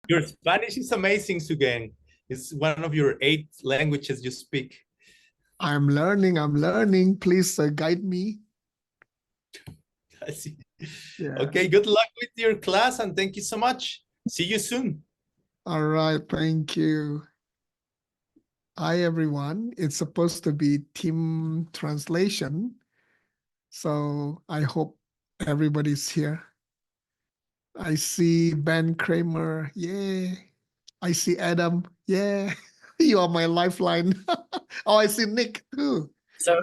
Your Spanish is amazing, Sugeng. It's one of your 8 languages you speak. I'm learning. Please guide me. I see. Yeah. Okay, good luck with your class and thank you so much. See you soon. All right, thank you. Hi, everyone. It's supposed to be team translation. So I hope everybody's here. I see Ben Kramer. Yeah. I see Adam. Yeah. You are my lifeline. Oh, I see Nick too. So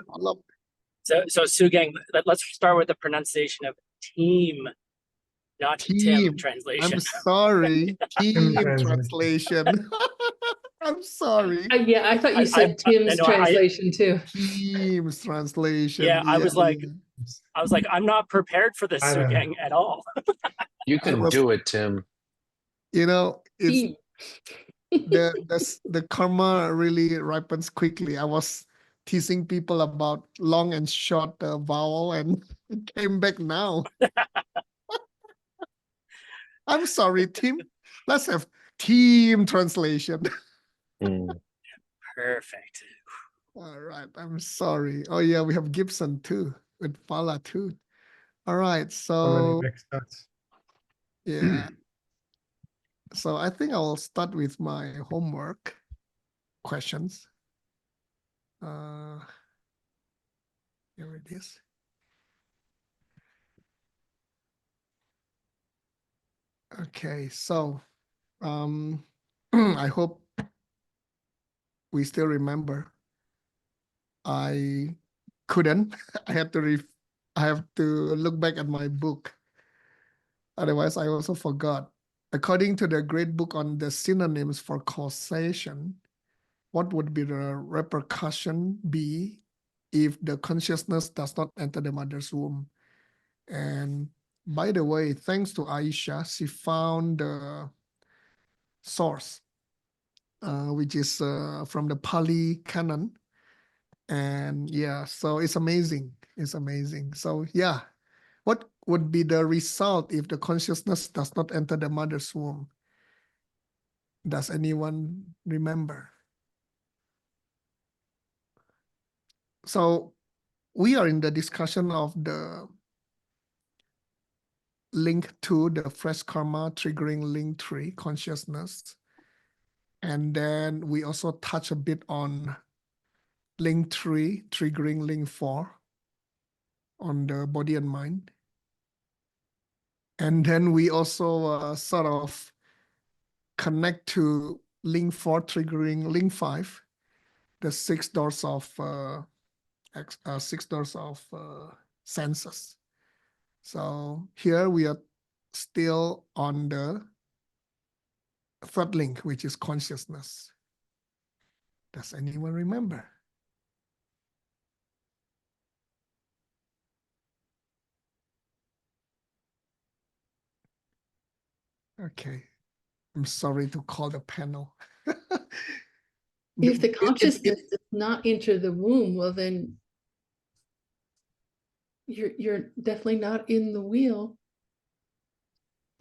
Sugeng, let's start with the pronunciation of team, not Tim translation. I'm sorry. Team translation. I'm sorry. Yeah, I thought you said Tim's translation too. Team's translation. Yeah, I was like, I'm not prepared for this, Sugeng, at all. You can do it, Tim. You know, it's the karma really ripens quickly. I was teasing people about long and short vowel, and it came back now. I'm sorry, Tim. Let's have team translation. Perfect. All right. I'm sorry. Oh yeah, we have Gibson too with Fala too. All right. So yeah. So I think I'll start with my homework questions. Here it is. Okay, so I hope we still remember. I couldn't. I have to look back at my book. Otherwise, I also forgot. According to the great book on the synonyms for causation, what would be the repercussion be if the consciousness does not enter the mother's womb? And by the way, thanks to Aisha, she found the source, which is from the Pali Canon. And yeah, so it's amazing. It's amazing. So yeah, what would be the result if the consciousness does not enter the mother's womb? Does anyone remember? So we are in the discussion of the link to the fresh karma triggering link 3 consciousness. And then we also touch a bit on link 3 triggering link 4 on the body and mind. And then we also sort of connect to link 4 triggering link 5, the 6 doors of senses. So here we are still on the 3rd link, which is consciousness. Does anyone remember? Okay, I'm sorry to call the panel. If the consciousness does not enter the womb, well then you're definitely not in the wheel.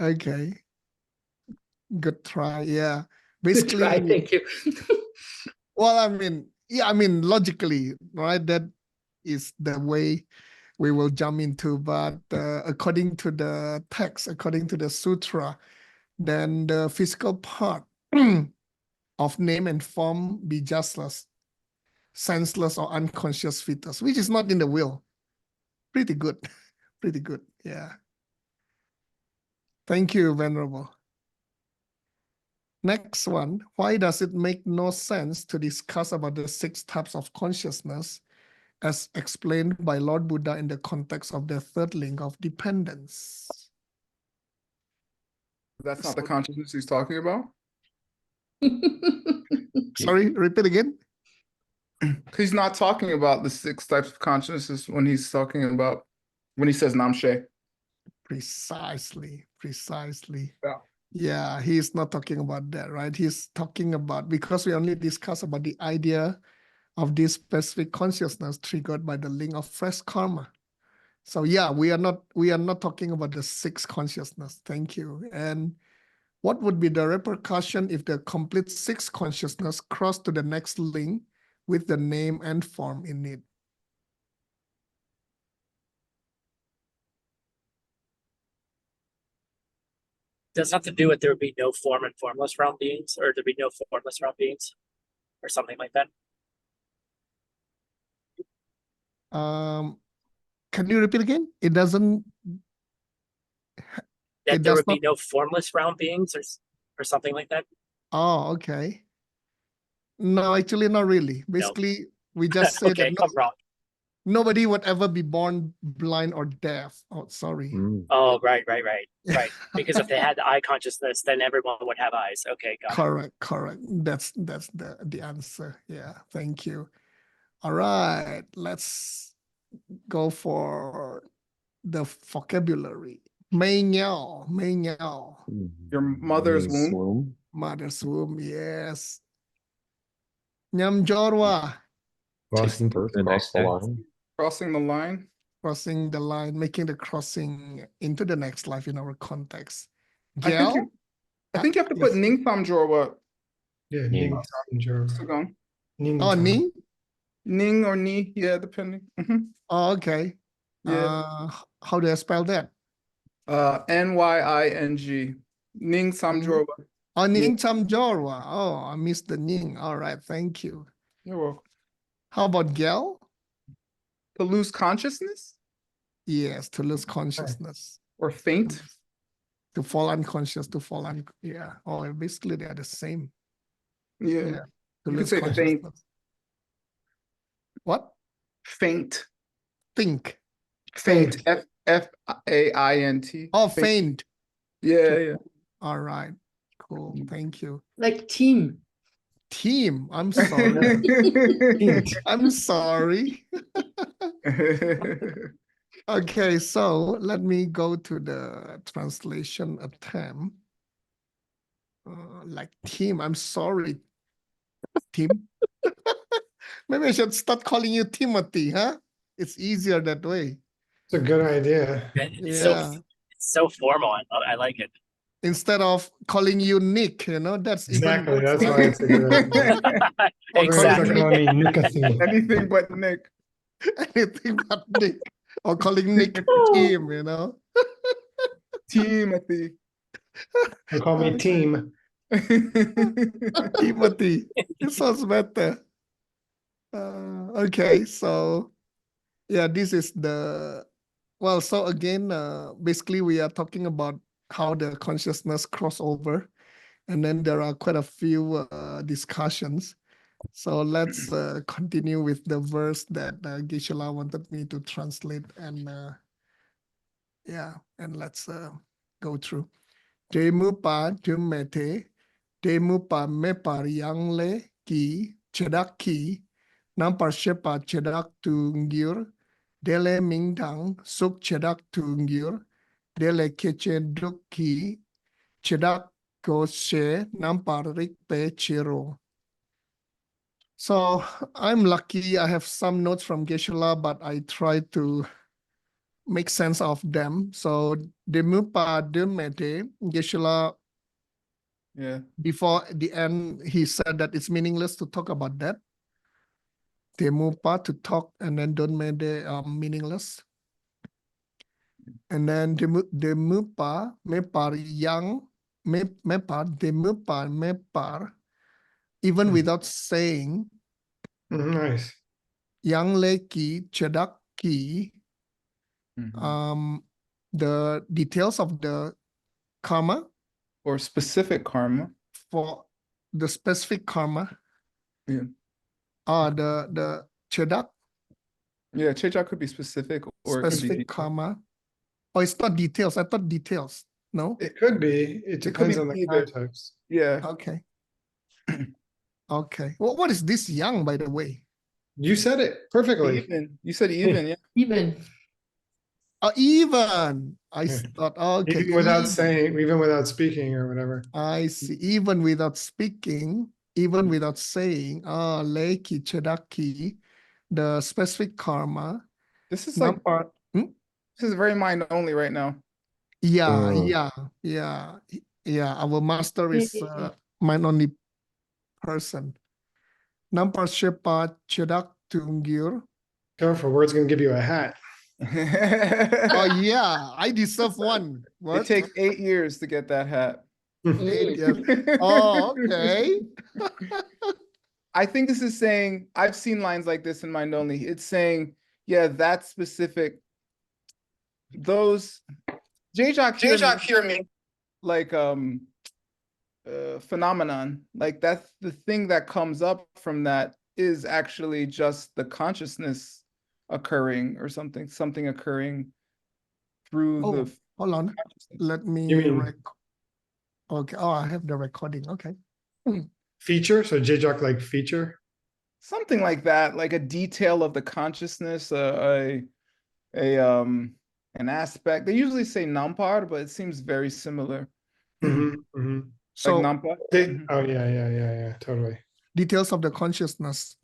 Okay, good try. Yeah, basically. Good try, thank you. Well, I mean, yeah, I mean, logically, right? That is the way we will jump into. But according to the text, according to the sutra, then the physical part of name and form be justless, senseless, or unconscious fetus, which is not in the will. Pretty good. Pretty good. Yeah. Thank you, Venerable. Next one. Why does it make no sense to discuss about the 6 types of consciousness as explained by Lord Buddha in the context of the 3rd link of dependence? That's not the consciousness he's talking about? Sorry, repeat again. He's not talking about the 6 types of consciousness when he's talking about, when he says Namshe. Precisely. Yeah. Yeah, he's not talking about that, right? He's talking about, because we only discuss about the idea of this specific consciousness triggered by the link of fresh karma. So yeah, we are not talking about the 6 consciousness. Thank you. And What would be the repercussion if the complete six consciousness cross to the next link with the name and form in it? Does it have to do with there would be no form and formless realm beings, or there'd be no formless realm beings, or something like that? Can you repeat again? It doesn't. That It there does would be not. no formless realm beings, or something like that? Oh, okay. No, actually, not really. Basically, we just say Okay, that I'm wrong. nobody would ever be born blind or deaf. Oh, sorry. Mm. Oh, right. Because if they had eye consciousness, then everyone would have eyes. Okay, got it. Correct. That's the answer. Yeah, thank you. All right, let's go for the vocabulary. Mei Nyao. Your mother's Nice womb. Mother's womb, yes. Nyam Jorwa, Taking birth across the line. Crossing the line. crossing the line, making the crossing into the next life in our context. I think Gyal, you, I think you have to put yes. Ning Tham Jorwa. Yeah, Ning. Ning Tam Sugeng. Ning Oh, Tam. Ning? Ning or Ni, yeah, depending. Oh, okay. Yeah. How do I spell that? Nying. Ning Tham Ning. Jorwa. Oh, Ning Cham Jorwa. Oh, I missed the Ning. All right, thank you. You're welcome. How about Gyal? To lose consciousness Yes, to lose consciousness. or faint. To fall unconscious, yeah. Oh, basically they are the same. Yeah. Yeah. To You could lose say faint. consciousness. What? Faint. Think. Faint. Faint. Oh, faint. Yeah. All right. Cool. Thank you. Like team. Team. I'm sorry. I'm sorry. Okay, so let me go to the translation attempt. Like team. I'm sorry. Team. Maybe I should start calling you Timothy, huh? It's easier that way. It's a good idea. It's Yeah. so formal. I like it. Instead of calling you Nick, that's Exactly. even That's why it's a good idea. Exactly. Anything but Nick. anything but Nick. Or calling Nick Team, Timothy. They call me Team. Timothy. It sounds better. Okay, so yeah, this is so again, basically we are talking about how the consciousness crossover, and then there are quite a few discussions. So let's continue with the verse that Geshe-la wanted me to translate, and and let's go through. Demupa dumete, demupa mepar yang le ki chedak ki, nampar shepa chedak tungyur, dele mingdang suk chedak tungyur, dele keche duki chedak koshe nampar rikpe chiro. So I'm lucky I have some notes from Geshe-la, but I try to make sense of them. So Demupa Dumete, Geshe-la, Yeah. before the end, he said that it's meaningless to talk about that. Demupa, to talk, and then Dunmede, meaningless. And then Demupa, Mepar Yang, Mepar, Demupa, Mepar, even without saying, Nice. Yang Leki, Chedak Ki, the details of the karma, or specific karma. for the specific karma. Yeah. The chedak. Yeah, Checha could be specific or Specific it could be karma. Oh, it's not details. I thought details. No? It could be. It depends on the either. context. Yeah. Okay. Okay. Well, what is this yang, by the way? You said it perfectly. Even. You said even, yeah. Even. Even. I Yeah. thought, okay. Even without saying, even without speaking or whatever. I see. Even without speaking, even without saying, leki chedaki, the specific karma. This is like this is very mind only right now. Yeah, Mm. yeah. Yeah, our master is mind only person. Nampa Shepa Chedak Tungyur. Careful, word's gonna give you a hat. Oh yeah, I deserve one. It What? takes 8 years to get that hat. 8 years. Oh, okay. I think this is saying, I've seen lines like this in Mind Only. It's saying, yeah, that specific, those, J-Jock hear me. Like, phenomenon, like that's the thing that comes up from that is actually just the consciousness occurring or something occurring through Oh, the hold on. consciousness. Let me You mean- Okay. Oh, I have the recording. Okay. Feature, so JJock like feature. Something like that, like a detail of the consciousness, an aspect. They usually say nampar, but it seems very similar. So Like nampar. Oh yeah, totally. details of the consciousness.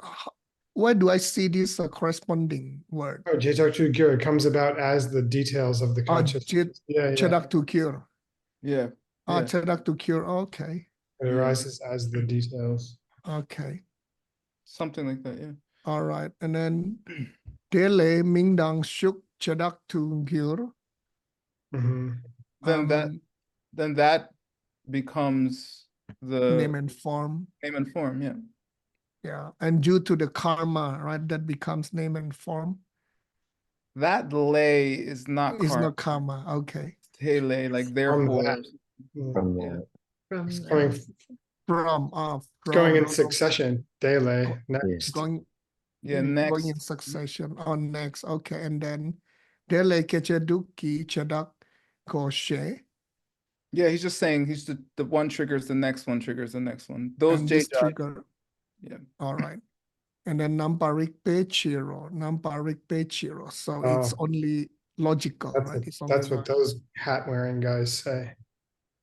Where do I see this corresponding word? Oh, JJock to cure comes about as the details of the consciousness. Yeah. Chedak to cure. Yeah. Ah, Yeah. chedak to cure. Okay. It arises as the details. Okay. Something like that, yeah. All right. And then Dele Mingdang Shuk Chedak to cure. Then that becomes the Name and form. yeah. Yeah. And due to the karma, right? That becomes name and form. That lay is not It's karma. not karma. Okay. Tele, like From therefore. that. From Yeah. that. It's coming, From going in succession. Dele next. going Yeah, going in next. succession on next. Okay. And then Dele Kecheduki Chedak Koshe. Yeah, he's just saying he's the one triggers the next one triggers the next one. Those And J this trigger. yeah. All right. And then Namparik Pechiro. So it's Oh. only logical, right? It's only That's what those hat wearing guys say.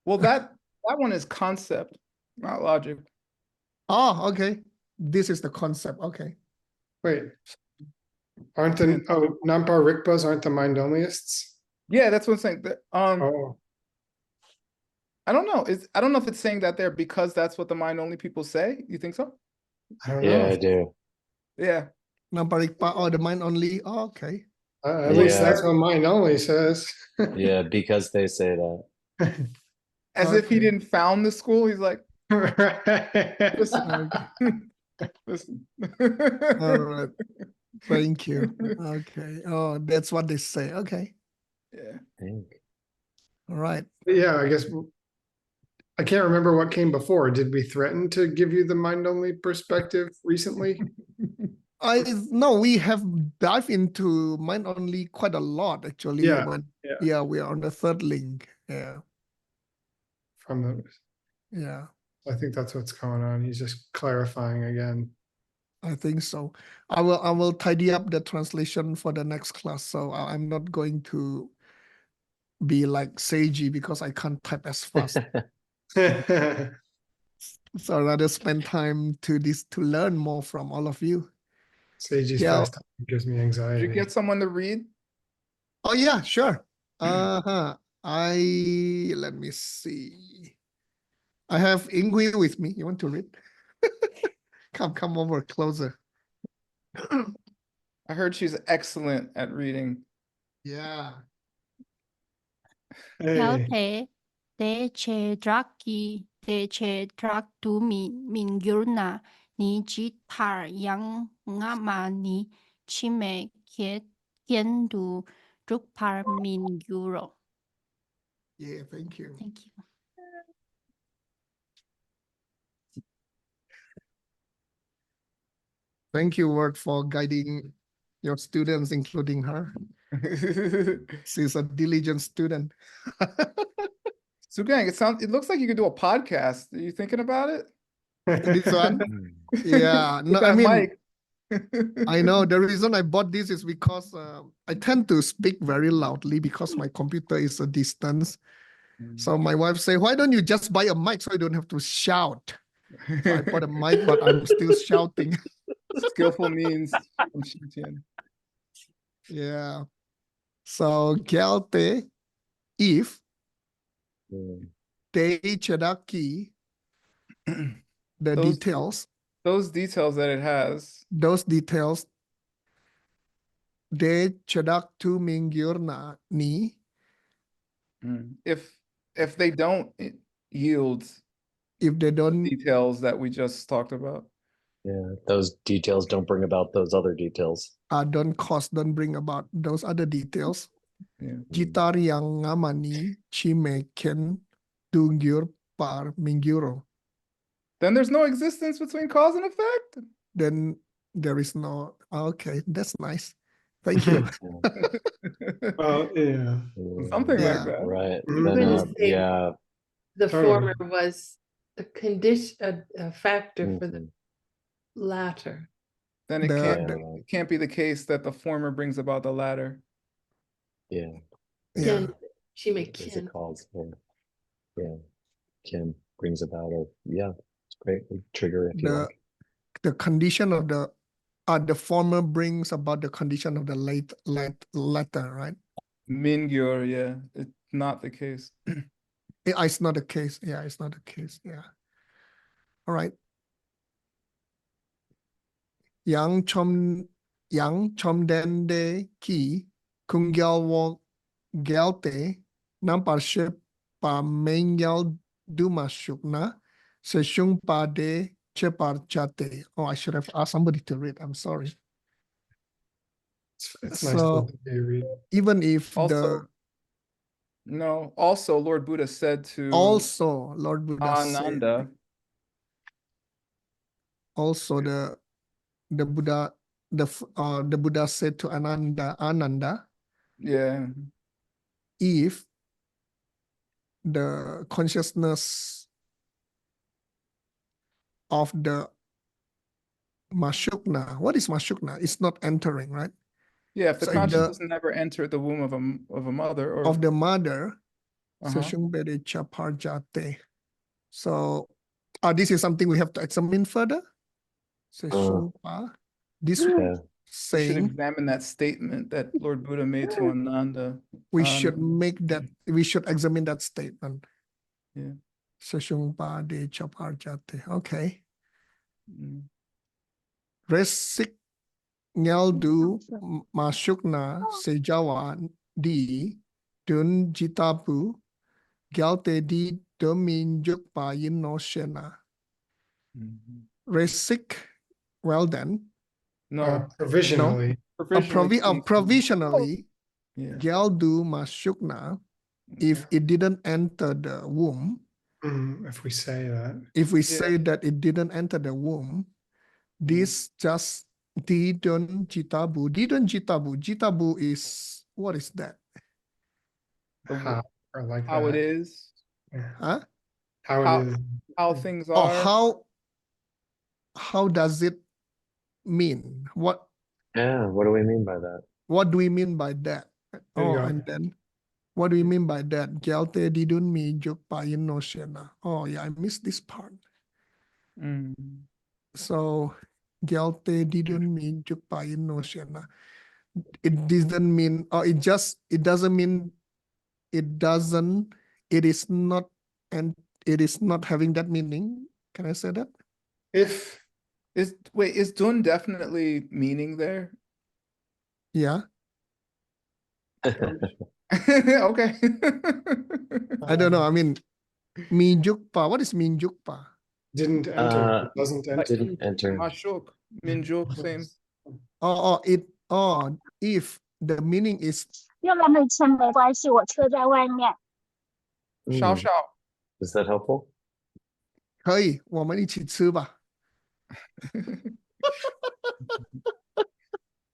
Well, that one is concept, not logic. Oh, okay. This is the concept. Okay. Wait. Aren't the Nampar Rikpas aren't the mind onlyists? Yeah, that's what I'm saying. Oh, I don't know. I don't know if it's saying that there because that's what the mind only people say. You think so? I don't Yeah, know. I do. Yeah. Namparik Pa, oh, the mind only. Oh, okay. At least Yeah. that's what mind only says. Yeah, because they say that. As if he Okay. didn't found the school. He's like, listen. Okay. Listen. All right. Thank you. Okay. Oh, that's what they say. Okay. Yeah. I think. All right. Yeah, I guess I can't remember what came before. Did we threaten to give you the mind only perspective recently? No, we have dived into mind only quite a lot actually. Yeah, Yeah, we are on the third link. Yeah. From those. Yeah. I think that's what's going on. He's just clarifying again. I think so. I will tidy up the translation for the next class. So I'm not going to be like Seiji because I can't type as fast. So I'd rather spend time to learn more from all of you. Seiji's Yeah. fast typing gives me Did anxiety. you get someone to read? Oh yeah, sure. Let me see. I have Ingui with me. You want to read? Come over closer. I heard she's excellent at reading. Yeah. Theo Hey, thể để che draki để che drak tu min yurna ni chỉ thar yang nga ma ni chime kien du druk par min euro. Yeah, thank you. Thank you. Thank you, Word, for guiding your students, including her. She's a diligent student. Sugeng, it looks like you could do a podcast. Are you thinking about it? This one? Yeah. No, With I that mean, mic. I know the reason I bought this is because I tend to speak very loudly because my computer is a distance. So my wife say, why don't you just buy a mic so you don't have to shout? So I bought a mic, but I'm still shouting. Skillful means from Xinjiang. Yeah. So Gelte, if De Chedaki, the Those- details, Those details that it has. those details, De Chedak Tu Mingyurna Ni, If they don't yield if they don't details that we just talked about. Yeah, those details don't bring about those other details. don't bring about those other details. Yeah. Jitar yang ngamani chimeken dungyur par mingyuro. Then there's no existence between cause and effect. Then there is no, okay, that's nice. Thank you. Well, yeah. Something Yeah. like that. Right. Mhm. Then, When you say yeah. the Totally. former was a condition, a factor for the Mhm. latter. Then it The- can't, the- it can't be the case that the former brings about the latter. Yeah. Yeah. Kin, she may Is it kin. called? Yeah. Kim brings about it. Yeah. It's great. Trigger if you The like. the condition of the former brings about the condition of the latter, right? Mingyur, yeah, it's not the case. It's not the case. Yeah, it's not the case. Yeah. All right. Yang chom den de ki kung gyal wo gelte nam par ship pa mengyal duma shukna se shung pa de che par chate. Oh, I should have asked somebody to read. I'm sorry. It's nice So- to hear you read. Even if Also, no, also Lord Buddha said to also Lord Buddha said, Ananda, also the Buddha the Buddha said to Ananda, yeah, if the consciousness of the Mashukna, what is Mashukna? It's not entering, right? yeah, if the So if the- consciousness never entered the womb of a mother or Of the mother, uh-huh. Seshungbede Chaparjate. So this is something we have to examine further. Seshungpa. This Yeah. We should saying examine that statement that Lord Buddha made to Ananda. we should examine that statement. Yeah. Seshungpa de Chaparjate. Okay. Mm. Resik Nyaldu Mashukna Sejawa di Dun Jitapu Galte di Domin Jukpa Yino Shena. Mhm. Resik, well then, No, Provisionally. provisionally yeah. Galdu Mashukna, if it didn't enter the womb, If we say that. if we Yeah. say that it didn't enter the womb, this just Didun Jitabu. Didun Jitabu. Jitabu is, what is that? How, or like How it that. is, Yeah. Huh? How How- it is. how things Oh, are. how does it mean? What Yeah. What do we mean by that? do we mean by that? There you Oh, go. and then what do we mean by that? Gelte didun mi jukpayin no shena. Oh yeah, I missed this part. Mm. So Gelte didun mi jukpayin no shena. It doesn't mean, it doesn't mean, it is not, and it is not having that meaning. Can I say that? If Is Dun definitely meaning there? Yeah. Okay. I don't know. I mean, Minjukpa. What is Minjukpa? didn't enter, Uh, doesn't enter. Didn't enter. Mashuk, Minjuk, same. If the meaning is 用了没钱没关系，我车在外面。 Shao Mm. Shao. Is that helpful? 可以，我们一起吃吧。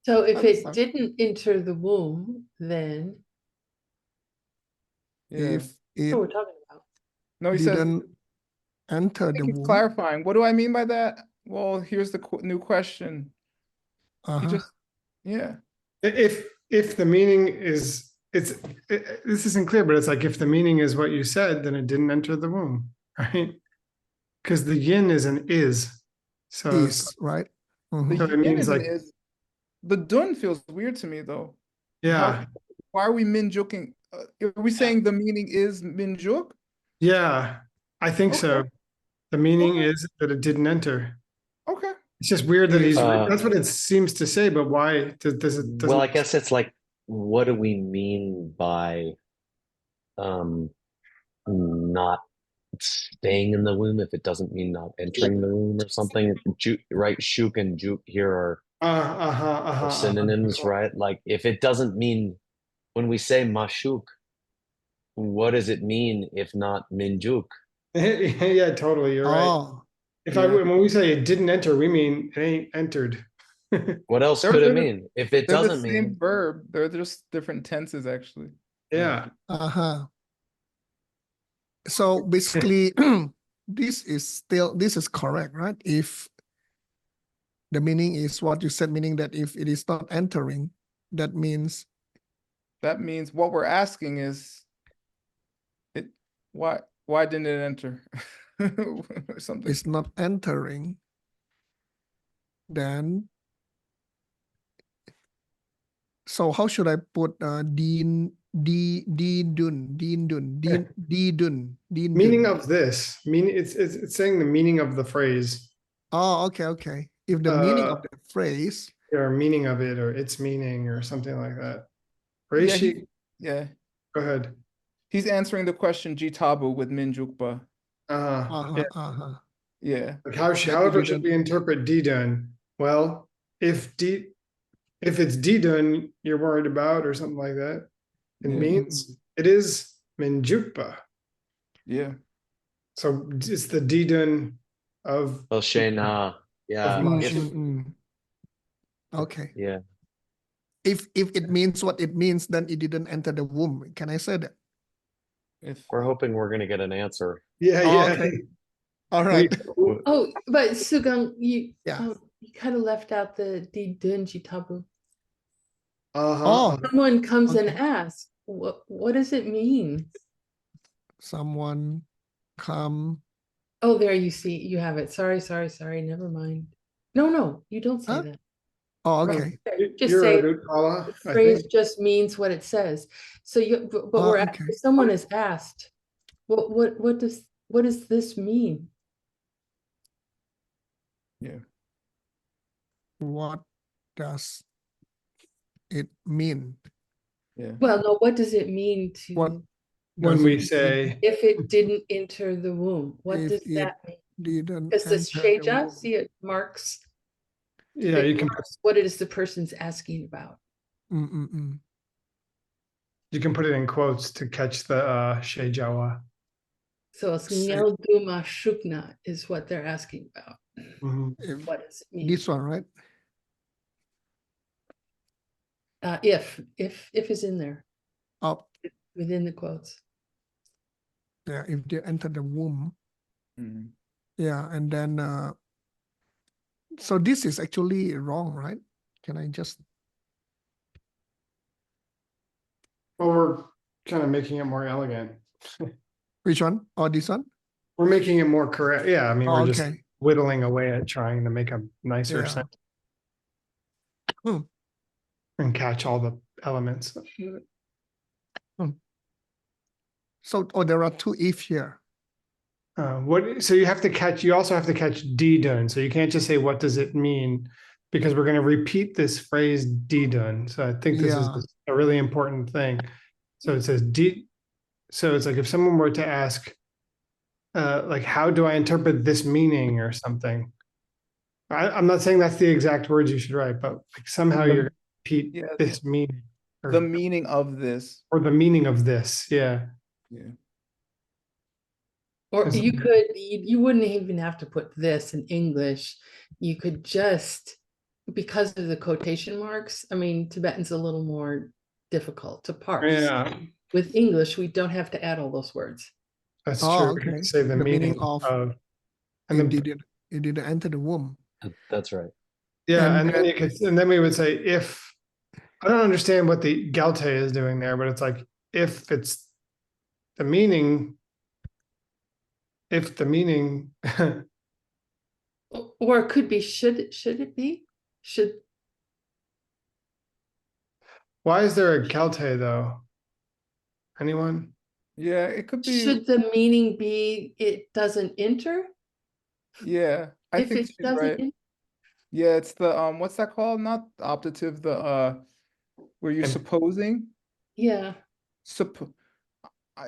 So if I'm it sorry. didn't enter the womb, then Yeah. If it what we're talking about. No, he says, didn't enter I the think he's womb, clarifying. What do I mean by that? Well, here's the new question. He uh-huh. just, yeah. If the meaning is this isn't clear, but it's like if the meaning is what you said, then it didn't enter the womb, right? Because the yin is an is. So Is right. Mhm. So it yin means is an like- is. The Dun feels weird to me though. yeah, Why are we minjuking? Are we saying the meaning is minjuk? Yeah, I think so. Okay. The meaning Okay. is that it didn't enter. Okay. It's just weird that he's, Uh, that's what it seems to say, but why does it, well, I doesn't, guess it's like, what do we mean by not staying in the womb if it doesn't mean not entering the womb or something? Right? Shuk and juk here are synonyms, right? Like if it doesn't mean, when we say mashuk, what does it mean if not minjuk? Yeah, totally, you're right. Oh, If Yeah. when we say it didn't enter, we mean it ain't entered. What else They're- could it they're the- mean? If it They're the doesn't same mean, verb. They're just different tenses, actually. Yeah. uh-huh. So basically, this is correct, right? If the meaning is what you said, meaning that if it is not entering, that means That means what we're asking is, why didn't it enter? Or something. it's not entering, then so how should I put din dun. Meaning of this, it's saying the meaning of the phrase, Oh, okay. If the meaning of Uh, the phrase, or meaning of it, or its meaning, or something like that. Yeah, Reishi, Yeah. go ahead. He's answering the question Jitabu with Minjukba. uh-huh. Yeah. Like That however you should didn't- we interpret didun? Well, if it's didun you're worried about or something like that, it Yeah. means it is minjukpa. Yeah. So it's the didun of well, Shena, yeah, Of if, Okay. yeah, If it means what it means, then it didn't enter the womb. Can I say that? If we're hoping we're gonna get an answer. yeah. Oh, okay. All right. Oh, but Sugeng, Yeah. you kind of left out the di dunji tabu. Oh, Someone comes and Okay. asks, what does it mean? someone come. Oh, there you see, you have it. Sorry, never mind. No, you don't say Huh? that. Oh, Right okay. there. Just You're say right, Utpala, the I phrase think. just means what it says. So but Oh, we're okay. if someone is asked, what does this mean? What does it mean? yeah. Well, no, what does it mean to What When does we it say if it didn't enter the womb? What If does it that mean? didn't Because the enter the sheja, womb? see it marks, yeah, it you can marks what it is the person's asking about. you can put it in quotes to catch the Shejawa. So Ngel Duma Shukna is what they're asking about. If What does it mean? this one, right? If is in there Up. within the quotes. Yeah, if they enter the womb. Mhm. Yeah, and then so this is actually wrong, right? Can I just Well, we're kind of making it more elegant. which one? Or this one? We're making it more correct. Yeah, I mean, Oh, we're just okay. whittling away at trying to make a nicer Yeah. sentence Hmm. and catch all the elements. So there are two if here. So you have to catch, you also have to catch didun. So you can't just say, what does it mean? Because we're going to repeat this phrase didun. So I think this Yeah. is a really important thing. So it says so it's like if someone were to ask, like, how do I interpret this meaning or something? I'm not saying that's the exact words you should write, but like somehow you're going to repeat Yeah. this meaning. The meaning of this. Or the meaning of this, yeah. Yeah. Or Is- you wouldn't even have to put this in English. You could just, because of the quotation marks, I mean, Tibetan's a little more difficult to parse. Yeah, With English, we don't have to add all those words. that's Oh, true. okay. Say the meaning of, and then It didn't enter the womb. That's right. yeah, And and then you could, and then we would say if, I don't understand what the Galte is doing there, but it's like if it's the meaning, if the meaning, Or it could be, should it be? why is there a Galte though? Anyone? Yeah, it could be. Should the meaning be it doesn't enter? Yeah, I If think it she's doesn't, right. Yeah, it's the what's that called? Not optative, the where you're And- supposing. yeah.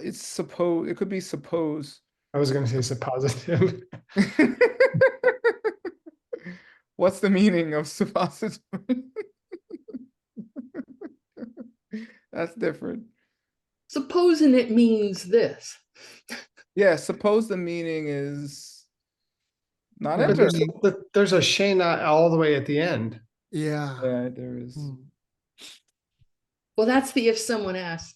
It's suppose. It could be suppose. I was going to say suppositive. What's the meaning of suppository? That's different. Supposing it means this. Yeah, suppose the meaning is not Yeah, enter. There's a shena all the way at the end. Yeah. Yeah, there is. Well, that's the if someone asks.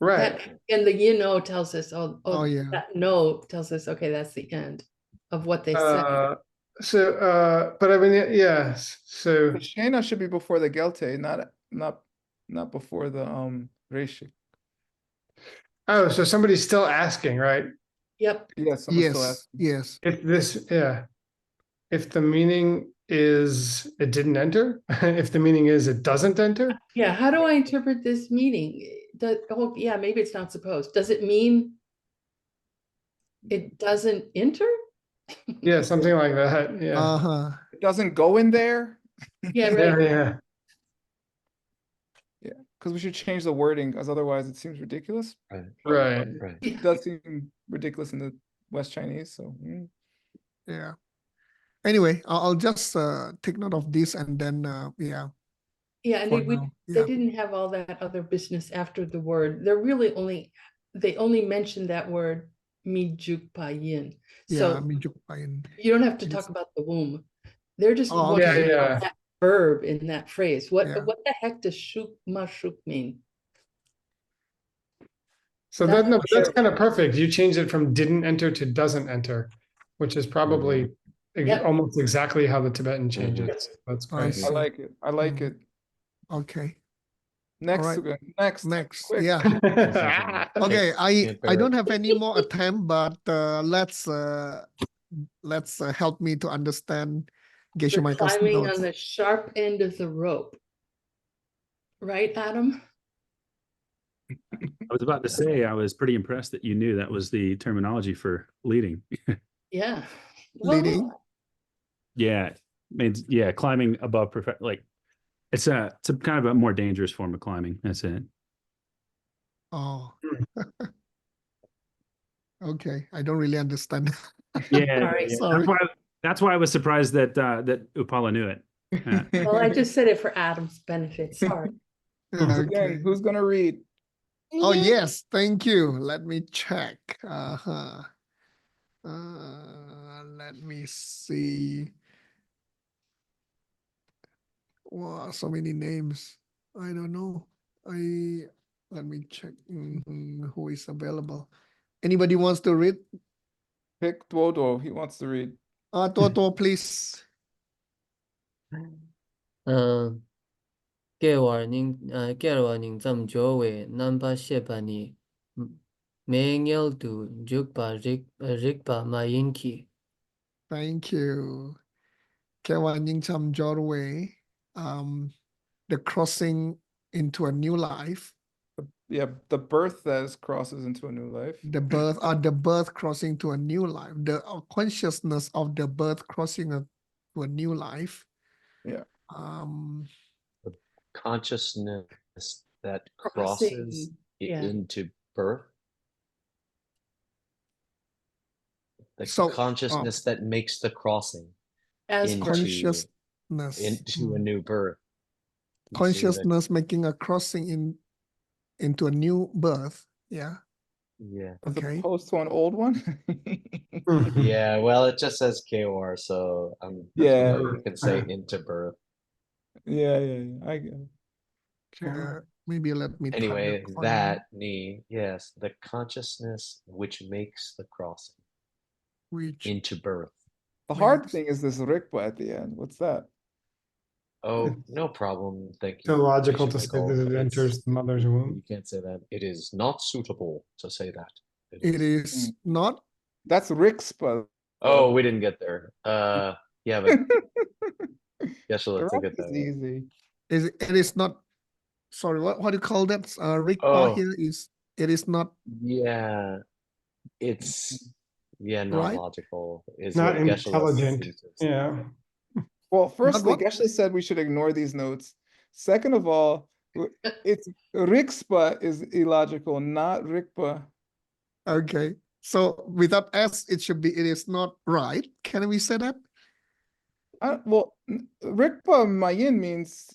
Right. That, and the tells us, Oh, yeah. that no tells us, okay, that's the end of what they said. But I mean, yes. So The Shena should be before the Gelte, not before the Reishi. oh, so somebody's still asking, right? Yep. Yeah, someone's still Yes. asking. Yes. If the meaning is it didn't enter, if the meaning is it doesn't enter, Yeah. How do I interpret this meaning? Yeah, maybe it's not supposed. Does it mean it doesn't enter? yeah, something like that. Yeah. Uh-huh. It doesn't go in there. Yeah, Yeah, right. yeah. Yeah, because we should change the wording, because otherwise it seems ridiculous. Right. It does seem ridiculous in the West Chinese, so. Yeah. Anyway, I'll just take note of this and then yeah. Yeah, and For they now, they yeah. didn't have all that other business after the word. They only mentioned that word mijuk Yeah, So Mijuk-pain. you don't have to Yes. talk about the womb. They're just Oh, wondering okay. Yeah, about yeah. that verb in that phrase. What Yeah. the heck does shuk mashuk mean? So That's that's kind of perfect. You change it from didn't enter to doesn't enter, which is probably Yep. almost exactly how the Tibetan changes. That's I great. see. I like it. I like it. Okay. Next, right. Sugeng, next. Next. Quick. Yeah. Okay. I don't have any more attempt, but let's help me to understand Geshe You're Michael's climbing notes. on the sharp end of the rope. Right, Adam? I was about to say, I was pretty impressed that you knew that was the terminology for leading. Yeah. Leading. Yeah. Means, yeah, climbing above like it's a kind of a more dangerous form of climbing. That's it. Oh. Okay. I don't really understand. Yeah. Sorry. Sorry. That's why I was surprised that Upala knew it. Well, I just said it for Adam's benefit. Sorry. Okay. Sugeng, who's gonna read? Oh yes, thank you. Let me check. Let me see. Wow, so many names. I don't know. Let me check who is available. Anybody wants to read? Pick Duoduo. He wants to read. Toto, please. 给我ning zam jowe namba shepani mengel du jukpa rikpa mayinki. Thank you. Kewaning Cham Jorwe. The crossing into a new life. Yeah, the birth that crosses into a new life. The birth crossing to a new life. The consciousness of the birth crossing to a new life. Yeah. The consciousness that Crossing, crosses yeah. into birth. The So, consciousness that makes the crossing As into, consciousness. into a new birth. You see that- Consciousness making a crossing into a new birth. Yeah. Yeah. As Okay. opposed to an old one. Yeah, well, it just says KOR, so Yeah. you can say into birth. Yeah. I get it. Maybe let me try Anyway, to find- that ni, yes, the consciousness which makes the crossing which into birth. The hard thing is this rikpa at the end. What's that? Oh, no problem. Thank you. So logical Geshe to say Michael. that it It's- enters the mother's womb. You can't say that. It is not suitable to say that. it is not. That's Rikspa. Oh, we didn't get there. Yeah, but yes, so let's Rik get is that. easy. It is not. Sorry, what do you call that? Rikpa Oh. here is It is not Yeah, it's not right. logical. Is Not what Geshe intelligent. seems to say. Yeah. Well, firstly, what? Geshe said we should ignore these notes. Second of all, it's Rikspa is illogical, not Rikpa. Okay. So without S, it should be, it is not right. Can we say that? Well, Rikpa Mayin means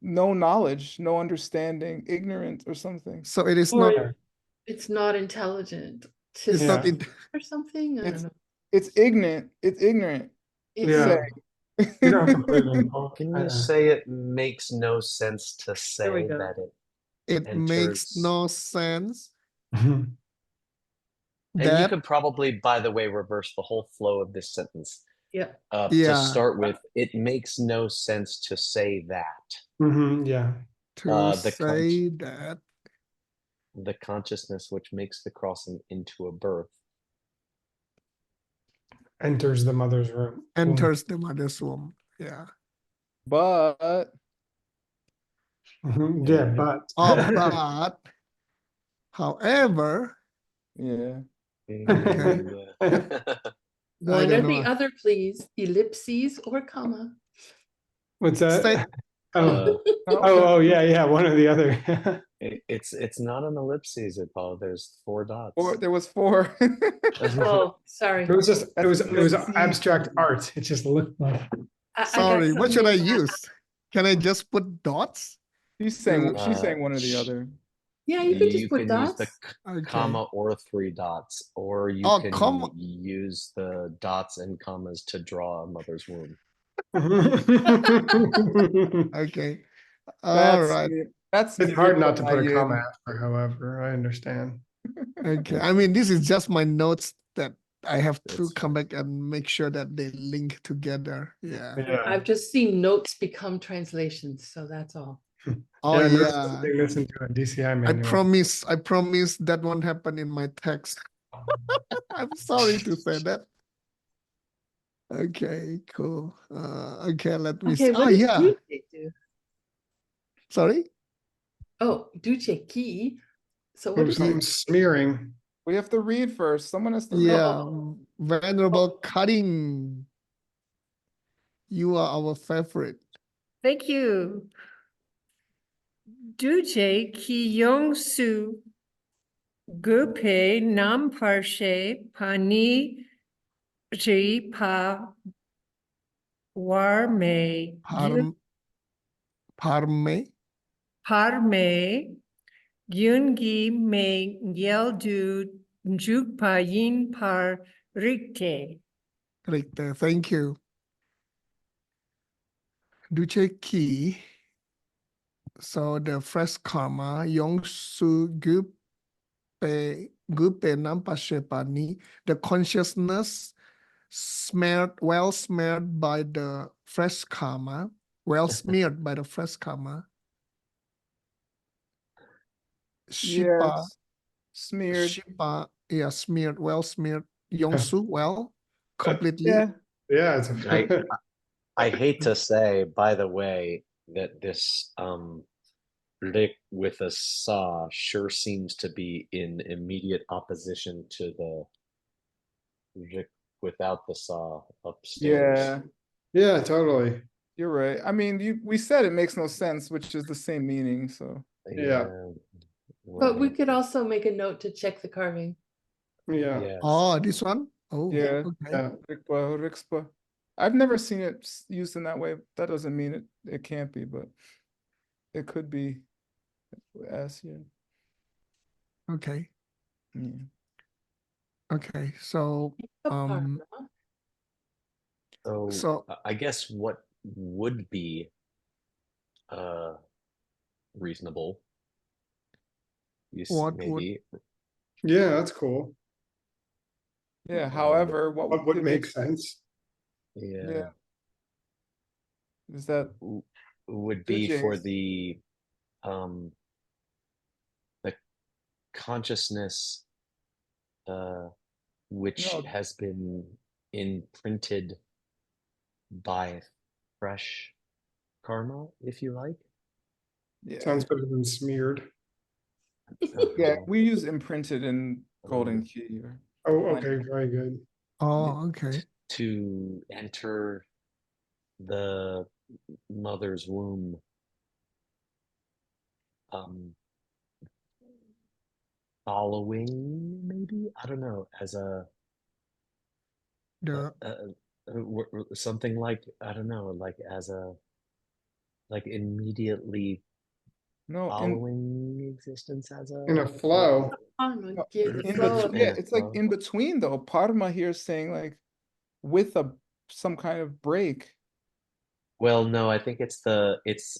no knowledge, no understanding, ignorant or something. So it is Or not, it's not intelligent to it's not, Yeah. in, or something. I don't know. It's ignorant. It's ignorant. It's Yeah. Say. You don't have to put it in bold. Can you say it makes no sense to There we say go. that it it makes enters? no sense And you that, could probably, by the way, reverse the whole flow of this sentence. Yeah. To yeah, start with, it makes no sense to say that. Yeah. to the say that. The consciousness which makes the crossing into a birth. Enters the mother's room. Enters the mother's womb. Yeah. But Yeah, but. But, however, yeah. okay. One don't or the know. other, please. Ellipses or comma. What's that? Say- Oh, yeah, one or the other. It's not an ellipses, Paul. There's 4 dots. Or there was 4. Oh, sorry. It was just it was Ellipses. abstract art. It just looked like. I got Sorry, what should I something- use? Can I just put dots? She's saying one or the other. Yeah, you could just put can use dots. the Okay. comma or 3 dots, or you Oh, can comma. use the dots and commas to draw a mother's womb. Okay. All right. That's It's hard not to put a Mayin. comma after, however, I understand. Okay. I mean, this is just my notes that I have to That's come back and make sure that they link together. Yeah. Yeah. I've just seen notes become translations, so that's all. Oh, I'm yeah. putting this into a DCI I manual. promise that won't happen in my text. I'm sorry to say that. Okay, cool. Okay, let me see. Okay, Oh, what does yeah. Duce do? Sorry. Oh, Duce key. So what Ooh, is something it? smearing. We have to read first. Someone has to read. Yeah. Venerable Cutting. You are our favorite. Thank you. Duje ki yong su gupe nam parshe pani ji pa war me Parme. parme yungi me yel du jukpa yin par rikte. Richter, thank you. Duce Ki. So the fresh karma, Yong Su Gupe Nampashepani, the consciousness well smeared by the fresh karma, well smeared by the fresh karma. Shipa, Yes. Smeared. Shipa, yeah, smeared, well smeared. Yongsu, well, completely. Yeah, it's I hate to say, by the way, that this rik with a sa sure seems to be in immediate opposition to the rik without the sa upstairs. Yeah, totally. You're right. I mean, we said it makes no sense, which is the same meaning. So Yeah. But we could also make a note to check the carving. Yeah. Yes. Oh, this one? Oh, yeah. okay. Yeah. Rikpa, Rikspa. I've never seen it used in that way. That doesn't mean it can't be, but it could be as yeah. Okay. Yeah. Okay. So So I guess what would be reasonable maybe. Yeah, that's cool. Yeah, however, what would make sense? Yeah. Is that would be for the consciousness which has been imprinted by fresh karma, if you like. Yeah. Sounds better than smeared. Yeah, we use imprinted in golden key. Oh, okay, very good. Oh, okay. To enter the mother's womb. Following, maybe, I don't know, as something like, I don't know, like as a, like immediately following existence as a in a flow. It's like in between though. Parma here is saying like with some kind of break. Well, no, I think it's a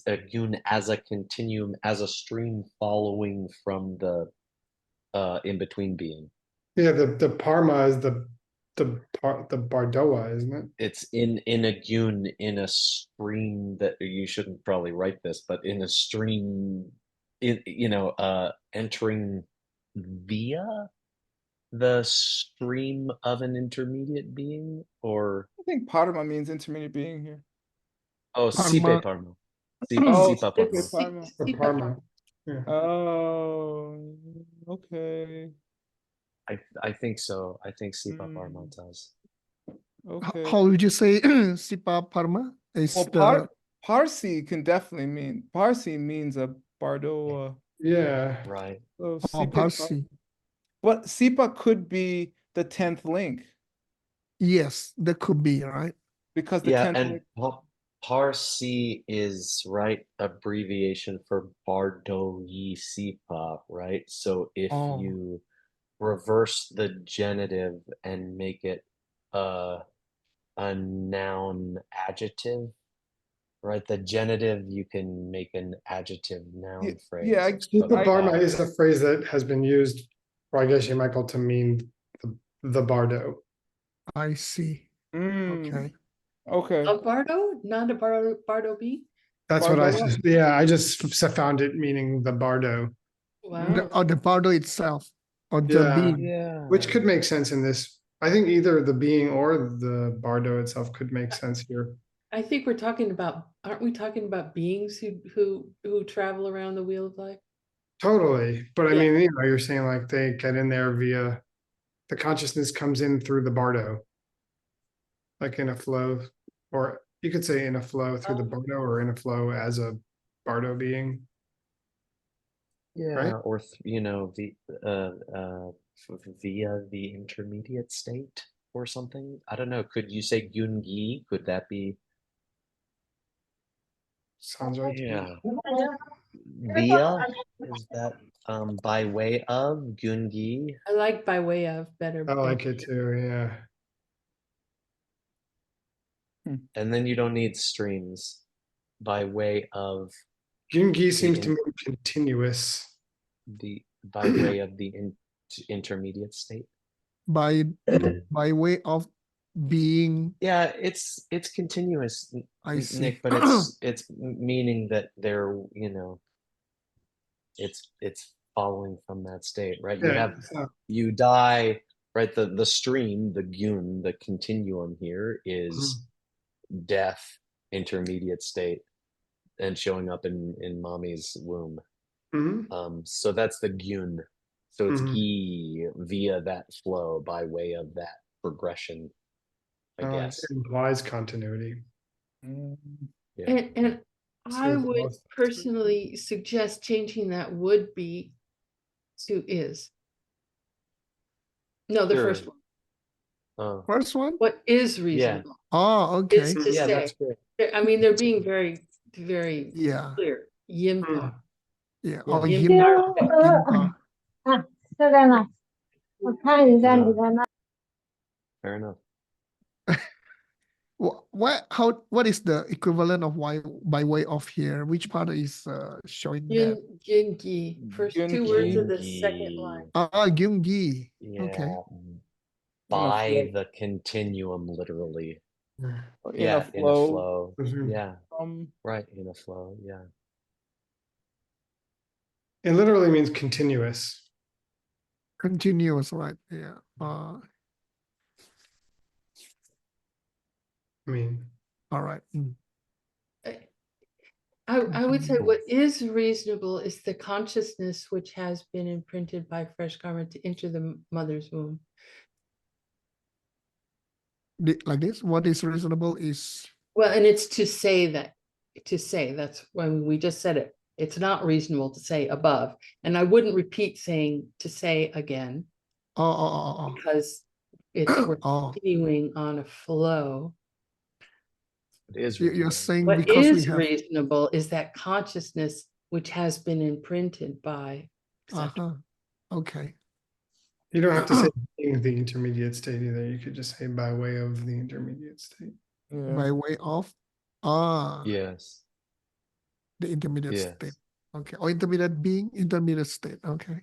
gyun as a continuum, as a stream following from the in between being. Yeah, the Parma is the Bardoa, isn't it? It's in a gyun, in a stream that you shouldn't probably write this, but in a stream, entering via the stream of an intermediate being, or I think Parma means intermediate being here. oh, Sipe Parma. Sipa Parma. Parma. Yeah. Oh, okay. I think so. I think Sipa Parma does. Okay. How would you say Sipa Parma? Is Parsi can definitely mean Parsi means a Bardoa. Yeah. Right. So Parsi. But Sipa could be the 10th link. Yes, that could be, right? Because the 10th link. Parsi is, right, abbreviation for Bardoi Sipa, right? So if you reverse the genitive and make it a noun adjective, right? The genitive, you can make an adjective noun phrase. Yeah, Parma is a phrase that has been used by Geshe Michael to mean the bardo. I see. Okay. Okay. A bardo, not a bardo B? That's what I just found it meaning the bardo. Wow. Or the bardo itself, or the being. Yeah. Which could make sense in this. I think either the being or the bardo itself could make sense here. I think we're talking about, aren't we talking about beings who travel around the wheel of life? Totally. But I mean, you're saying like they get in there via the consciousness comes in through the bardo. Like in a flow, or you could say in a flow through the bardo, or in a flow as a bardo being. Yeah, right? or via the intermediate state or something. I don't know. Could you say gyungi? Could that be? Sounds right. Yeah. Via, is that by way of gyungi? I like by way of better. I like it too. Yeah. And then you don't need streams by way of. Gyungi seems to mean continuous. By way of the intermediate state. By way of being. Yeah, it's continuous, I see. Nick, but it's meaning that they're, it's following from that state, right? You die, right? The stream, the gyun, the continuum here is death, intermediate state, and showing up in mommy's womb. So that's the gyun. So it's gi via that flow by way of that progression, I guess. It implies continuity. Yeah. And I would personally suggest changing that would be to is. No, the first one. First one? What is reasonable? Oh, okay. Is to say. That's great. I mean, they're being very, very clear. Yinpa. Yeah. Oh, Yinpa. Fair enough. What is the equivalent of by way of here? Which part is showing that? Gyungi. First two words of the second line. Gyungi. Yeah. Okay. By the continuum, literally. In a flow. Yeah. Right, in a flow. Yeah. It literally means continuous. Continuous, right? Yeah. I mean, all right. I I would say what is reasonable is the consciousness which has been imprinted by fresh karma to enter the mother's womb. Like this, what is reasonable is, Well, and it's to say that's when we just said it. It's not reasonable to say above. And I wouldn't repeat saying to say again. Because we're continuing on a flow. It is you're saying What because is we have reasonable is that consciousness which has been imprinted by. Okay. You don't have to say being the intermediate state either. You could just say by way of the intermediate state. By way of yes, the intermediate state. Okay. Or intermediate being, intermediate state. Okay.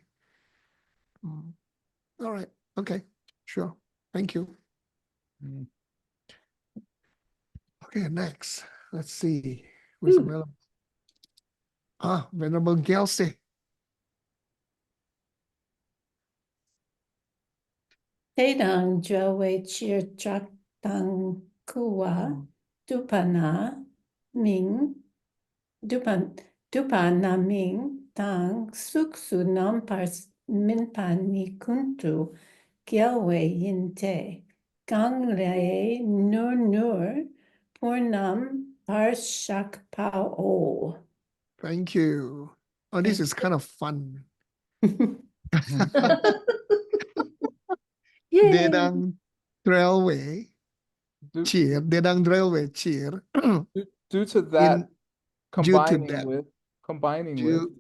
All right. Okay. Sure. Thank you. Okay, next. Let's see. Who's available? Venerable Geshe. Tedang Jawe Chir Chak Tang Kua Dupana Ming Dupana Ming Tang Suksu Nampars Minpani Kuntu Gyalwe Yinte Gangle Nur Purnam Parshak Pao. Thank you. Oh, this is kind of fun. Dedang Railway Cheer. Dedang Railway Cheer. Due to that, combining with combining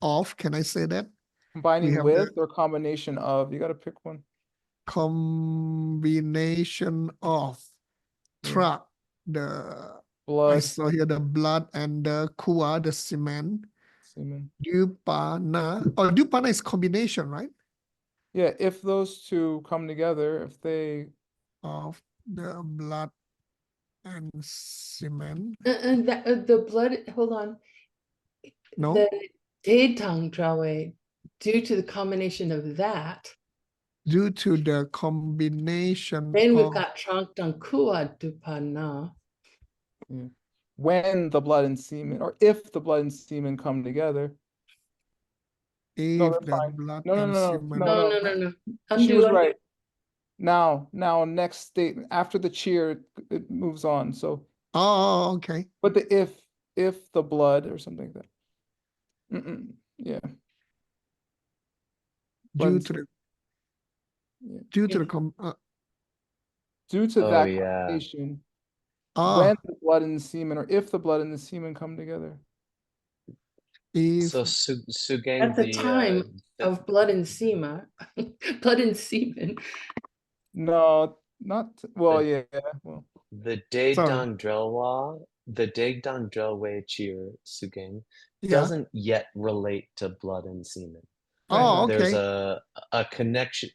of, can I say that? Combining with or combination of, you got to pick one. Combination of truck, the blood. I saw here the blood and the kua, the semen. Dupana. Oh, dupana is combination, right? Yeah, if those two come together, if they of the blood and semen. And the blood, hold on. No. The Dedang Drawe, due to the combination of that. Due to the combination. Then we've got Trangdang Kua Dupana. When the blood and semen, or if the blood and semen come together. If no, the blood no. She was right. Now, next statement after the cheer, it moves on. So. Oh, okay. But the if the blood or something like that. Yeah. Due to that combination. When the blood and the semen, or if the blood and the semen come together. So Sugeng, at the time of blood and semen, No, not well. Well, the Dedang Drelwa Cheer Sugeng doesn't yet relate to blood and semen. Okay. There's a connection.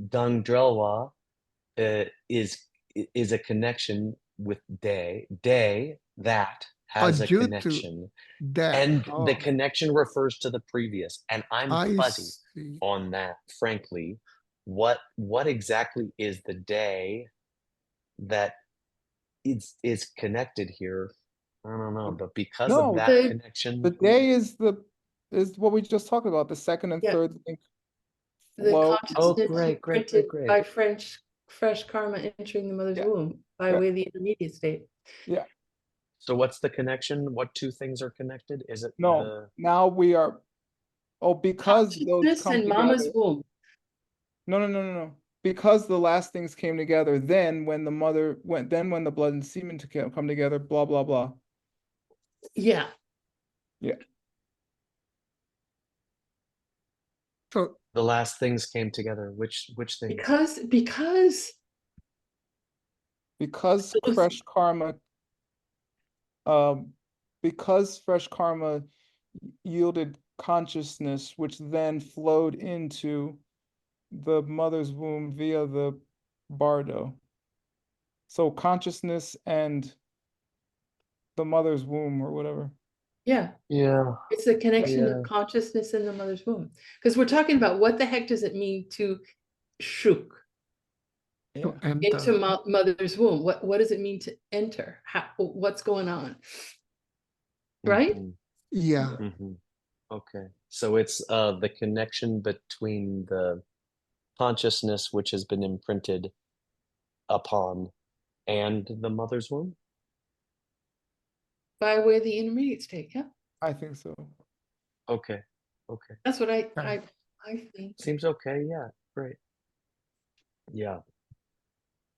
Dang Drelwa is a connection with day that has a connection, and the connection refers to the previous. And I'm fuzzy on that, frankly. What exactly is the day that is connected here? I don't know, but because of that connection, the day is what we just talked about. The second and third link. The consciousness great. by fresh karma entering the mother's womb by way of the intermediate state. Yeah. So what's the connection? What two things are connected? Is it now we are because those come and together. mama's womb. No. Because the last things came together, then when the blood and semen come together, blah blah blah. Yeah. So the last things came together. Which thing? Because fresh karma. Because fresh karma yielded consciousness, which then flowed into the mother's womb via the bardo. So consciousness and the mother's womb or whatever. Yeah. It's the connection of consciousness in the mother's womb. Because we're talking about what the heck does it mean to shuk? To Yeah. enter. into mother's womb. What does it mean to enter? What's going on? Right? Mhm, Yeah. mhm. Okay. So it's the connection between the consciousness which has been imprinted upon and the mother's womb? By way of the intermediate state. Yeah. I think so. Okay. Okay. That's what I Okay. think. Seems okay. Yeah. Great. Yeah.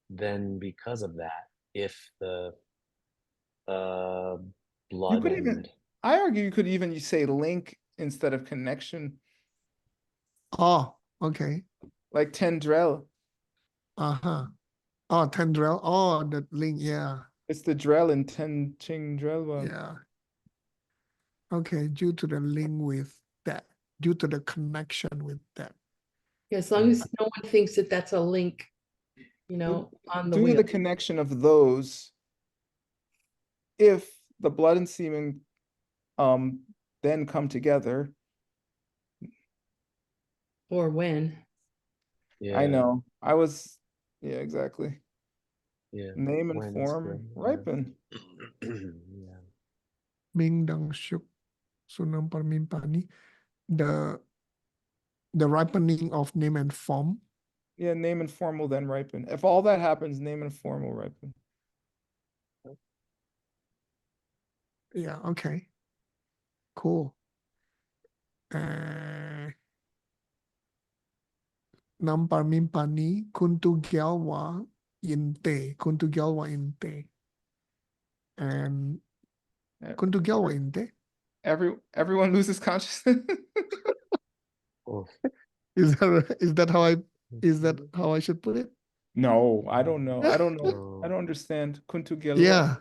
Then because of that, if the You blood could even, and I argue you could even say link instead of connection, Oh, okay. like tendrel. Uh-huh. Oh, tendril. Oh, the link. Yeah. It's the drell in ten ching drelwa. Yeah. Okay. Due to the link with that, due to the connection with that. Yeah, as long as no one thinks that that's a link, on the Due to wheel. the connection of those, if the blood and semen then come together, Or when. yeah, I know. Yeah, exactly. yeah. Name and When is form good, yeah. ripen. Yeah. Ming dang shuk sunam parmin pani. The ripening of name and form. Yeah, name and form will then ripen. If all that happens, name and form will ripen. Yeah. Okay. Cool. Nam parmin pani kuntu gyalwa inte. Kuntu gyalwa inte. And kuntu gyalwa inte. Everyone loses consciousness. Oh, Is that how I should put it? No, I don't know. I don't know. I no. don't understand. Kuntu gelwa. Yeah.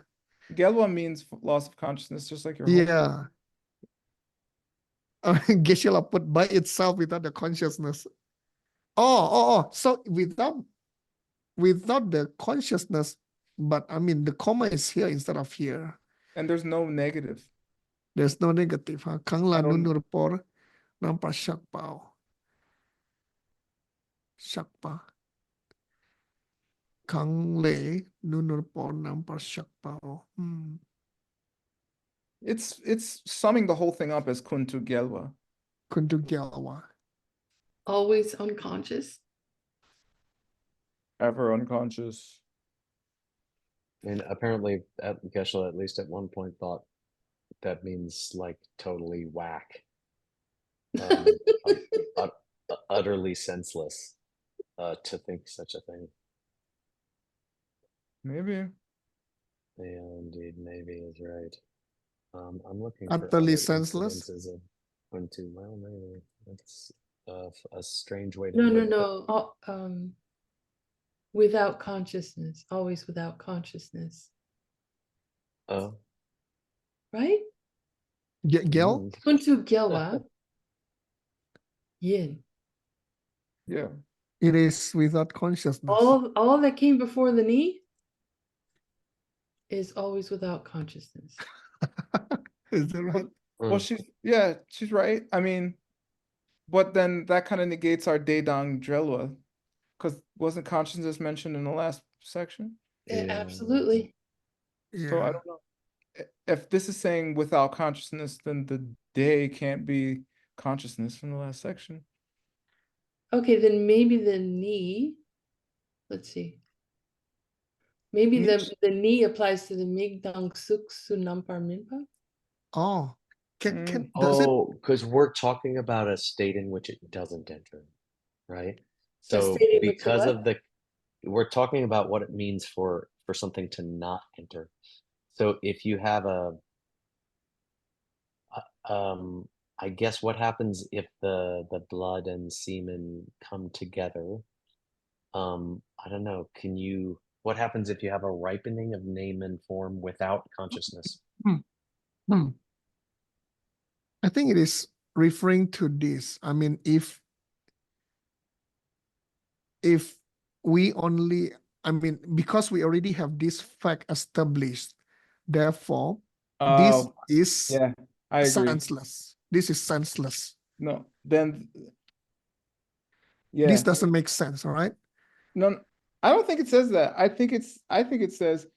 Gelwa means loss of consciousness, just like your home. Yeah. Geshe put by itself without the consciousness. Oh. So without the consciousness, but I mean the comma is here instead of here. And there's no negative. There's no negative. Huh? Kang la nunur por nampa shakpao. Shakpa. Kang le nunur por nampa shakpao. It's summing the whole thing up as kuntu gelwa. Kuntu gyalwa. Always unconscious. Ever unconscious. And apparently, Geshe at least at one point thought that means like totally whack, utterly senseless, to think such a thing. Maybe. Yeah, indeed, maybe is right. I'm looking Utterly for other senseless? incidences of kuntu. Well, maybe that's a strange way to No, put it. no. Without consciousness, always without consciousness. Oh, Right? Gel? Kuntu gyalwa. Yin. Yeah. It is without consciousness. All that came before the knee is always without consciousness. Is that right? Well, she's right. I mean, but then that kind of negates our Dedang Drelwa, because wasn't consciousness mentioned in the last section? Yeah, absolutely. So I don't know. If this is saying without consciousness, then the day can't be consciousness from the last section. Okay, then maybe the knee. Let's see. Maybe the knee applies to the Migdang Suk Sunampar Minpa. Oh, does it? Oh, because we're talking about a state in which it doesn't enter, right? So state in which because what? of we're talking about what it means for something to not enter. So if you have I guess what happens if the blood and semen come together? I don't know. What happens if you have a ripening of name and form without consciousness? I think it is referring to this. I mean, if we only, I mean, because we already have this fact established, therefore, this is I agree. senseless. This is senseless. No, then This doesn't make sense, all right? No, I don't think it says that. I think it says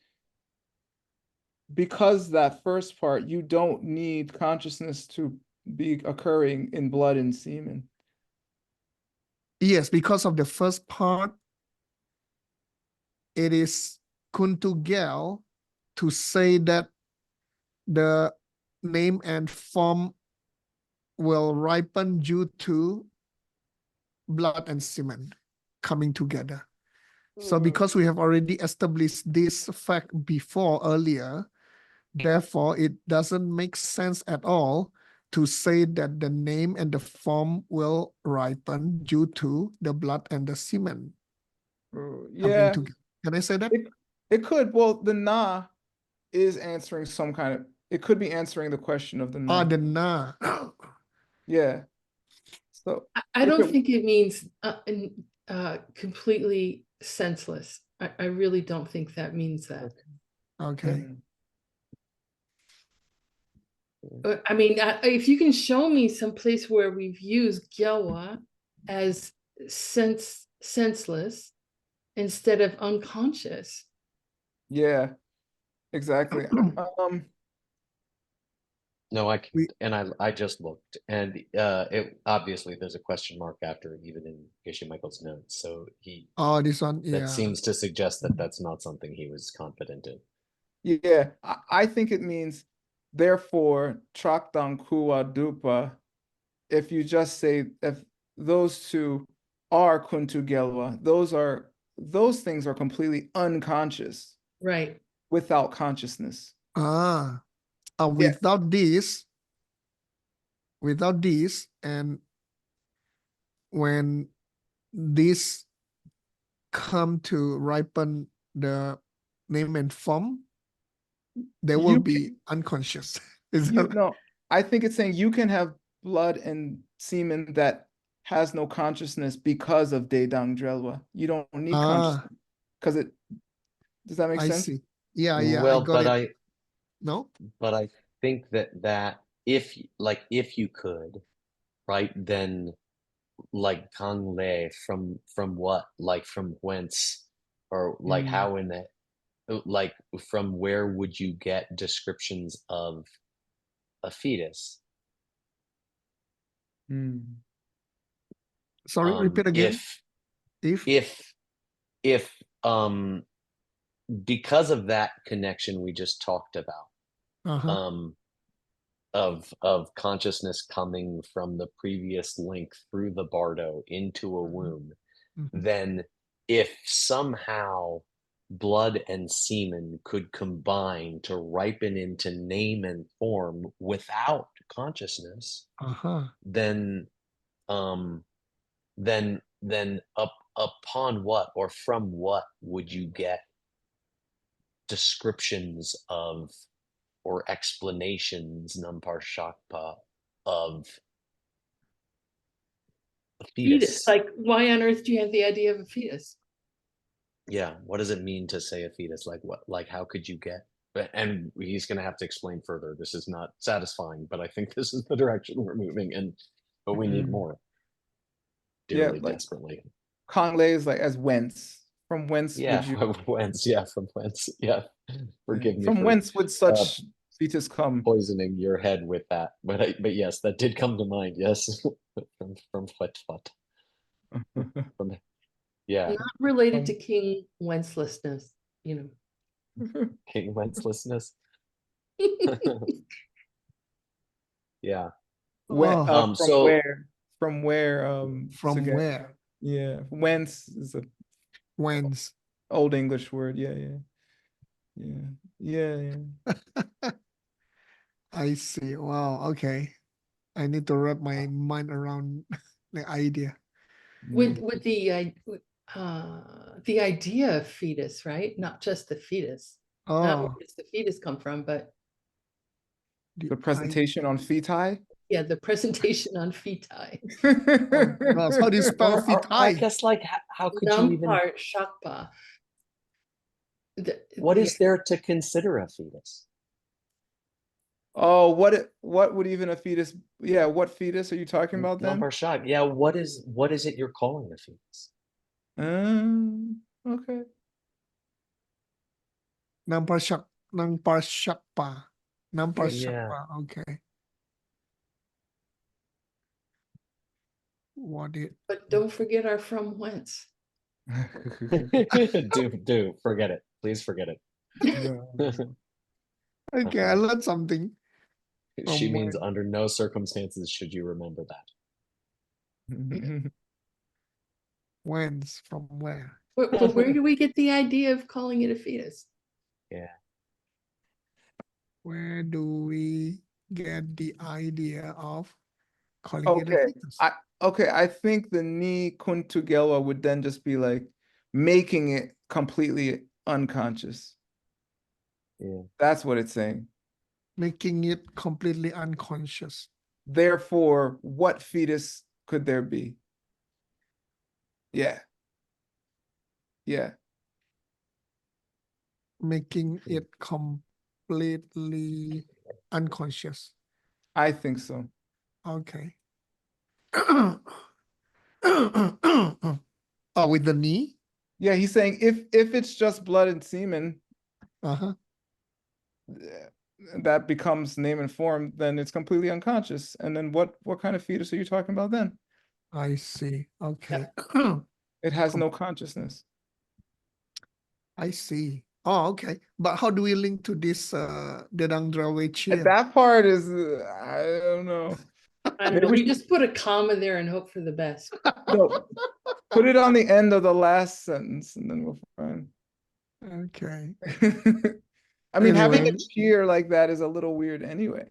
because that first part, you don't need consciousness to be occurring in blood and semen. Yes, because of the first part, it is kuntugel to say that the name and form will ripen due to blood and semen coming together. So because we have already established this fact before earlier, therefore it doesn't make sense at all to say that the name and the form will ripen due to the blood and the semen Yeah, coming together. Can I say that? it could. Well, the na is answering some kind of, it could be answering the question of the na. Ah, the na. Yeah. So I don't think it means completely senseless. I really don't think that means that. Okay. I mean, if you can show me some place where we've used gyawa as senseless instead of unconscious. Yeah, exactly. No, I can, and I just looked, and it obviously there's a question mark after it, even in Geshe Michael's notes. So this one, that seems to suggest that that's not something he was confident in. Yeah, I think it means therefore trakdang kuwa dupa. If you just say if those two are kuntugelwa, those things are completely unconscious, right? Without consciousness. Without this, and when this come to ripen the name and form, they will be unconscious. No, I think it's saying you can have blood and semen that has no consciousness because of Dedang Drelwa. You don't need consciousness because it. Does that make sense? I see. Yeah, Well, I got it. No, but I think that if you could, right, then like Kang Le from what, like from whence, or like how in that, like from where would you get descriptions of a fetus? Sorry, repeat again. If because of that connection we just talked about, of consciousness coming from the previous link through the bardo into a womb, then if somehow blood and semen could combine to ripen into name and form without consciousness, then upon what or from what would you get descriptions of or explanations nampar shakpa of a fetus? Like, why on earth do you have the idea of a fetus? Yeah, what does it mean to say a fetus? Like what? Like how could you get? And he's going to have to explain further. This is not satisfying, but I think this is the direction we're moving, but we need more. Dearly, desperately. Kang Le is like as whence. From whence would you? Whence? Yeah, from whence? Yeah. Forgive me. From whence would such fetus come? Poisoning your head with that, but yes, that did come to mind. Yes, from what? From yeah. Not related to King Wencelessness, you know. King Wencelessness. Yeah. From where? From Sugeng? where? Yeah. Whence is a whence. Old English word. Yeah. I see. Wow. Okay. I need to wrap my mind around the idea. With the idea of fetus, right? Not just the fetus. Not where does the fetus come from, but the presentation on feti. Yeah, the presentation on feti. How do you spell feti? I guess like how could you even? Shakpa. What is there to consider a fetus? Oh, what would even a fetus? Yeah, what fetus are you talking about then? Yeah, what is it you're calling a fetus? Okay. Namparshakpa. Yeah. Okay. What it? But don't forget our from whence. do forget it. Please forget it. Okay, I learned something. She From means when? under no circumstances should you remember that. Whence? From where? But where do we get the idea of calling it a fetus? Yeah. Where do we get the idea of calling it a Okay. fetus? I think the ni kuntugelwa would then just be like making it completely unconscious. Yeah. That's what it's saying. Making it completely unconscious. Therefore, what fetus could there be? Yeah. Yeah. Making it completely unconscious. I think so. Okay. Oh, with the knee? Yeah, he's saying if it's just blood and semen, Uh-huh. that becomes name and form, then it's completely unconscious. And then what kind of fetus are you talking about then? I see. Okay. It has no consciousness. I see. Oh, okay. But how do we link to this Dedang Drawe Chia? That part is I don't know. I don't know. We just put a comma there and hope for the best. No, put it on the end of the last sentence and then we'll find. Okay. I mean, having Anyway. it here like that is a little weird anyway.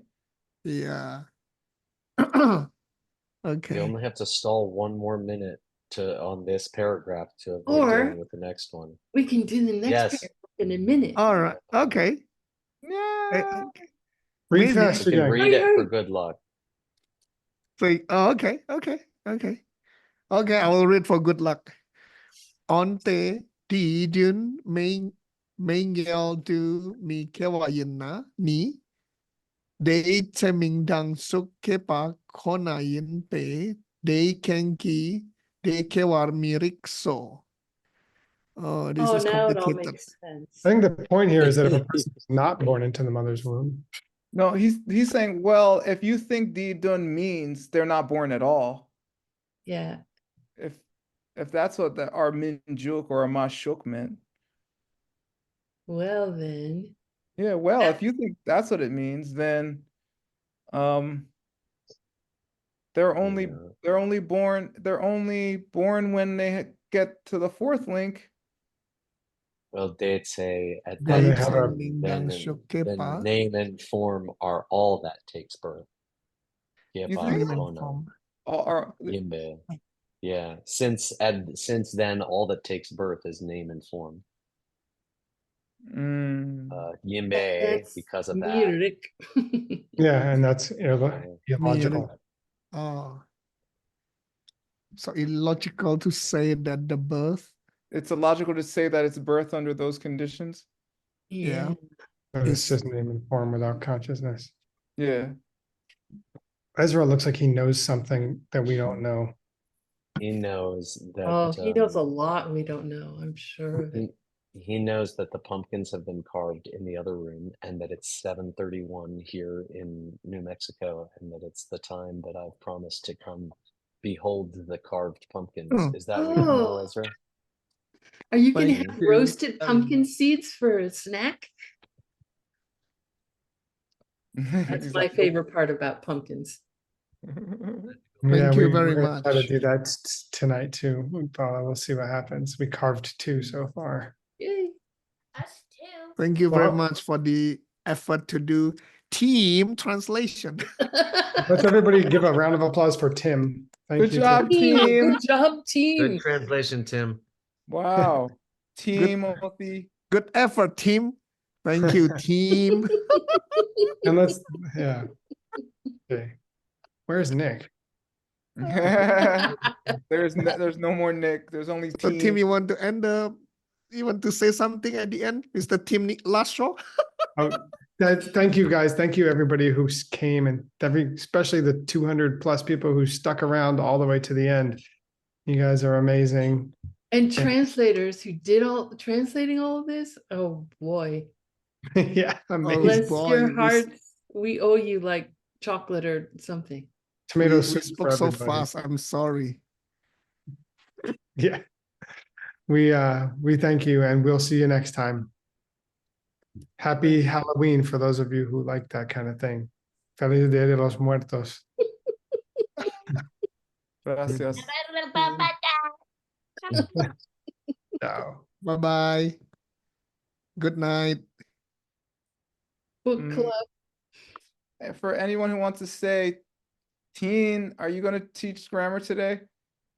Yeah. You Okay. only have to stall 1 more minute on this paragraph to avoid Or- dealing with the next one. We can do the next Yes. paragraph in a minute. All right. Okay. Yeah. Read Maybe. fast You can again. read it for good luck. So, oh, okay. Okay, I will read for good luck. Onte ti dun main ngel du mi kewayina ni de teming dang suk kepa kona yin pe de kenki de kewar mirik so. Oh, this is now it all complicated. makes sense. I think the point here is that if a person is not born into the mother's womb, No, he's saying, well, if you think Di Dun means they're not born at all, Yeah. if that's what the our Minjuk or our Mashuk meant. Well then. Yeah, well, if you think that's what it means, then they're only born when they get to the 4th link. Well, they'd say at Well, they that have time, a- then name and form are all that takes birth. You Kepa, think? Kona, Or Yimbe. Yeah, since then, all that takes birth is name and form. Yimbe, That's because of that. Mirik. yeah, and that's illogical. Oh. So illogical to say that the birth. it's illogical to say that it's birth under those conditions. Yeah. So it's just name and form without consciousness. Yeah. Ezra looks like he knows something that we don't know. He knows that. Oh, he knows a lot we don't know, I'm sure of it. He knows that the pumpkins have been carved in the other room and that it's 7:31 here in New Mexico and that it's the time that I've promised to come behold the carved pumpkins. Is that what you know, Ezra? Are you going to Thank have you. roasted pumpkin seeds for a snack? That's my favorite part about pumpkins. Thank you very we're gonna try to much. do that tonight too. We'll see what happens. We carved 2 so far. Yay. Thank you very Well- much for the effort to do team translation. Let's everybody give a round of applause for Tim. Thank Good you, job, Tim. team. Good job, team. Good translation, Tim. Wow. Team Timothy. Good effort, team. Thank you, team. And let's, yeah. Okay. Where's Nick? There's no more Nick. There's only So, team. Tim, you want to end you want to say something at the end? Is the team last show? Oh, thank you guys. Thank you everybody who came and especially the 200 plus people who stuck around all the way to the end. You guys are amazing. And translators who did translating all of this. Oh boy. Yeah, amazing. Bless boy, your we- hearts. We owe you like chocolate or something. Tomato we soup spoke for so everybody. fast. I'm sorry. Yeah. We thank you and we'll see you next time. Happy Halloween for those of you who like that kind of thing. Feliz Dia de los Muertos. Gracias. Ciao. Bye-bye. Good night. Book Mm. club. And for anyone who wants to say, Teen, are you going to teach grammar today?